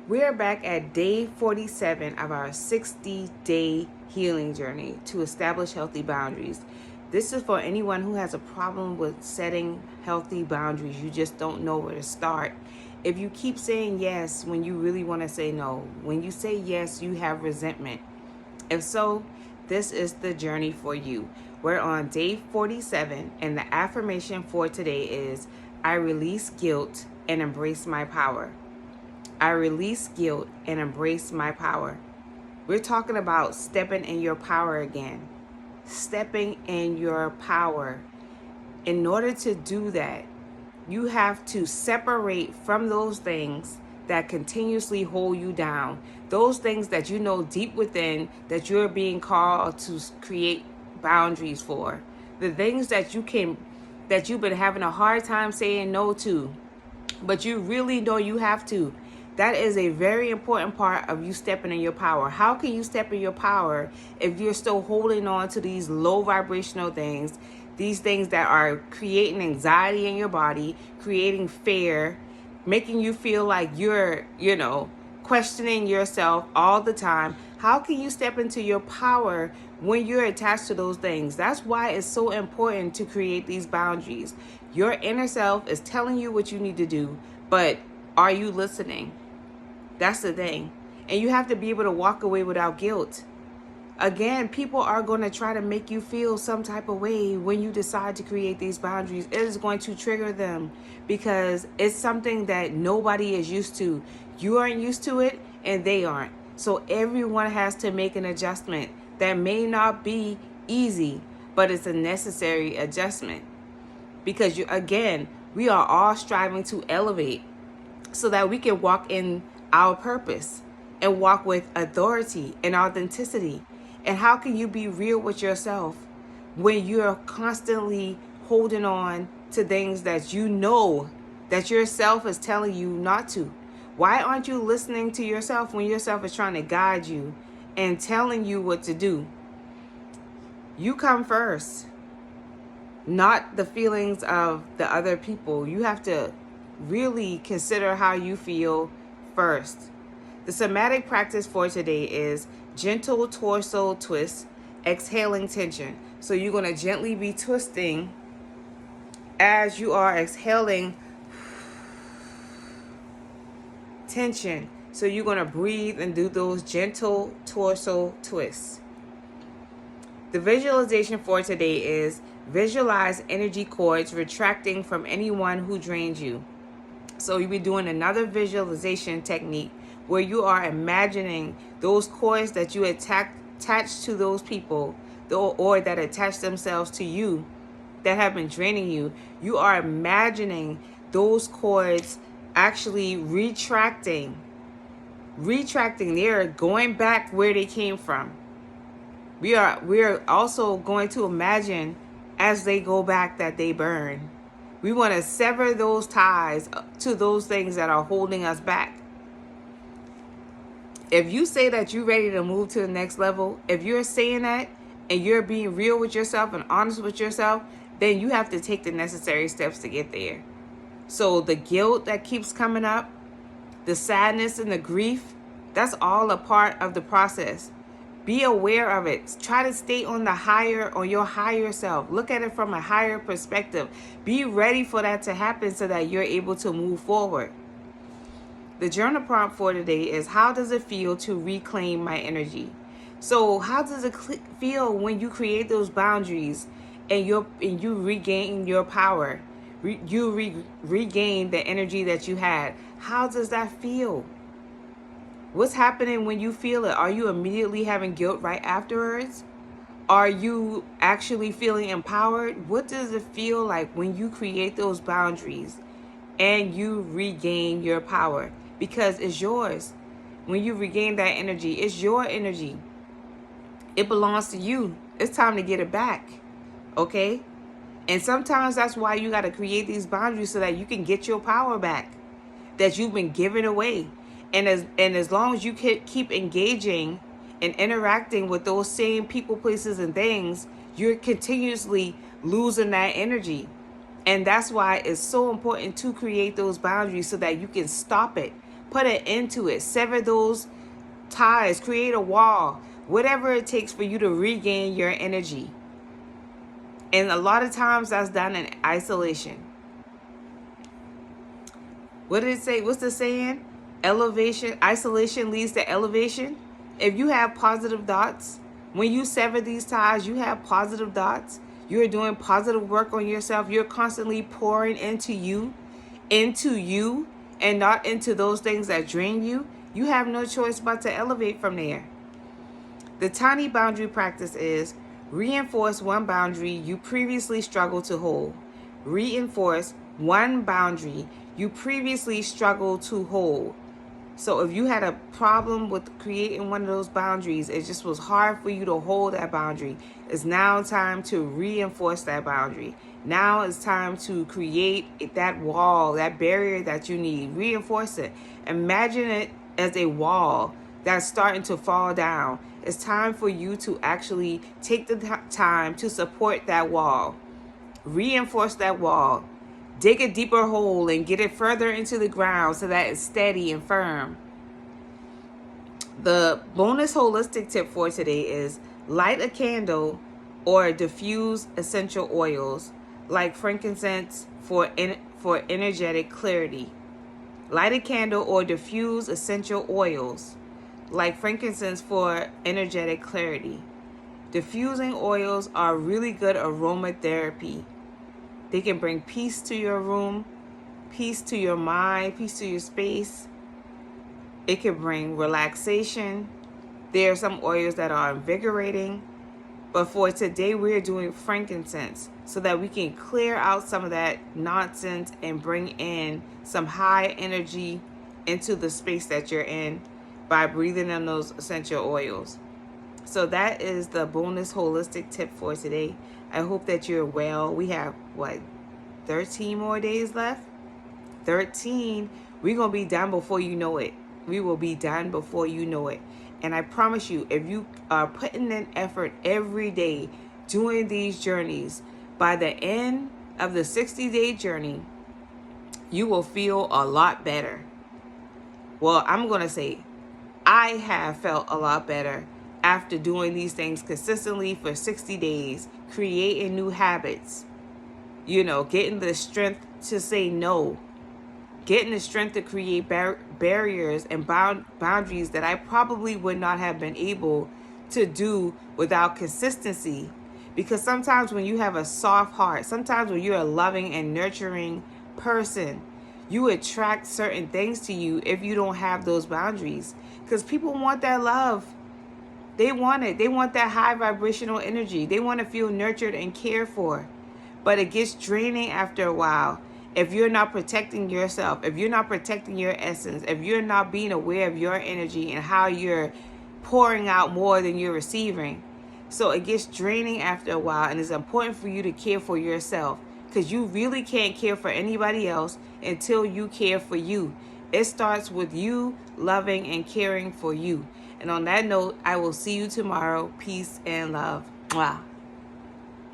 We're back at day 47 of our 60-day healing journey to establish healthy boundaries. This is for anyone who has a problem with setting healthy boundaries. You just don't know where to start. If you keep saying yes when you really want to say no, when you say yes, you have resentment. If so, this is the journey for you. We're on day 47, and the affirmation for today is, I release guilt and embrace my power. I release guilt and embrace my power. We're talking about stepping in your power again. Stepping in your power. In order to do that, you have to separate from those things that continuously hold you down. Those things that you know deep within that you're being called to create boundaries for. The things that you've been having a hard time saying no to, but you really know you have to. That is a very important part of you stepping in your power. How can you step in your power if you're still holding on to these low vibrational things, these things that are creating anxiety in your body, creating fear, making you feel like you're, questioning yourself all the time? How can you step into your power when you're attached to those things? That's why it's so important to create these boundaries. Your inner self is telling you what you need to do, but are you listening? That's the thing. And you have to be able to walk away without guilt. Again, people are going to try to make you feel some type of way when you decide to create these boundaries. It is going to trigger them because it's something that nobody is used to. You aren't used to it and they aren't. So everyone has to make an adjustment that may not be easy, but it's a necessary adjustment. Because we are all striving to elevate so that we can walk in our purpose and walk with authority and authenticity. And how can you be real with yourself when you're constantly holding on to things that you know that yourself is telling you not to? Why aren't you listening to yourself when yourself is trying to guide you and telling you what to do? You come first, not the feelings of the other people. You have to really consider how you feel first. The somatic practice for today is gentle torso twist, exhaling tension. So you're going to gently be twisting as you are exhaling tension. So you're going to breathe and do those gentle torso twists. The visualization for today is visualize energy cords retracting from anyone who drains you. So you'll be doing another visualization technique where you are imagining those cords that you attach to those people or that attach themselves to you that have been draining you. You are imagining those cords actually retracting. They're going back where they came from. We are also going to imagine as they go back that they burn. We want to sever those ties to those things that are holding us back. If you say that you're ready to move to the next level, if you're saying that and you're being real with yourself and honest with yourself, then you have to take the necessary steps to get there. So the guilt that keeps coming up, the sadness and the grief, that's all a part of the process. Be aware of it. Try to stay on your higher self. Look at it from a higher perspective. Be ready for that to happen so that you're able to move forward. The journal prompt for today is, how does it feel to reclaim my energy? So how does it feel when you create those boundaries and you regain your power? You regain the energy that you had. How does that feel? What's happening when you feel it? Are you immediately having guilt right afterwards? Are you actually feeling empowered? What does it feel like when you create those boundaries and you regain your power? Because it's yours. When you regain that energy, it's your energy. It belongs to you. It's time to get it back. Okay? And sometimes that's why you got to create these boundaries so that you can get your power back that you've been giving away. And as long as you keep engaging and interacting with those same people, places, and things, you're continuously losing that energy. And that's why it's so important to create those boundaries so that you can stop it Put an end to it. Sever those ties. Create a wall. Whatever it takes for you to regain your energy. And a lot of times that's done in isolation. What did it say? What's the saying? Isolation leads to elevation. If you have positive thoughts, when you sever these ties, you have positive thoughts. You're doing positive work on yourself. You're constantly pouring into you, and not into those things that drain you. You have no choice but to elevate from there. The tiny boundary practice is reinforce one boundary you previously struggled to hold. Reinforce one boundary you previously struggled to hold. So if you had a problem with creating one of those boundaries, it just was hard for you to hold that boundary, it's now time to reinforce that boundary. Now it's time to create that wall, that barrier that you need. Reinforce it. Imagine it as a wall that's starting to fall down. It's time for you to actually take the time to support that wall. Reinforce that wall. Dig a deeper hole and get it further into the ground so that it's steady and firm. The bonus holistic tip for today is light a candle or diffuse essential oils like frankincense for energetic clarity. Light a candle or diffuse essential oils like frankincense for energetic clarity. Diffusing oils are really good aromatherapy. They can bring peace to your room, peace to your mind, peace to your space. It can bring relaxation. There are some oils that are invigorating. But for today, we're doing frankincense so that we can clear out some of that nonsense and bring in some high energy into the space that you're in by breathing in those essential oils. So that is the bonus holistic tip for today. I hope that you're well. We have, 13 more days left? 13. We're going to be done before you know it. We will be done before you know it. And I promise you, if you are putting in effort every day doing these journeys, by the end of the 60-day journey, you will feel a lot better. Well, I'm going to say, I have felt a lot better after doing these things consistently for 60 days, creating new habits, getting the strength to say no, getting the strength to create barriers and boundaries that I probably would not have been able to do without consistency. Because sometimes when you have a soft heart, sometimes when you're a loving and nurturing person, you attract certain things to you if you don't have those boundaries. Because people want that love. They want it. They want that high vibrational energy. They want to feel nurtured and cared for. But it gets draining after a while if you're not protecting yourself, if you're not protecting your essence, if you're not being aware of your energy and how you're pouring out more than you're receiving. So it gets draining after a while, and it's important for you to care for yourself, because you really can't care for anybody else until you care for you. It starts with you loving and caring for you. And on that note, I will see you tomorrow. Peace and love. Mwah.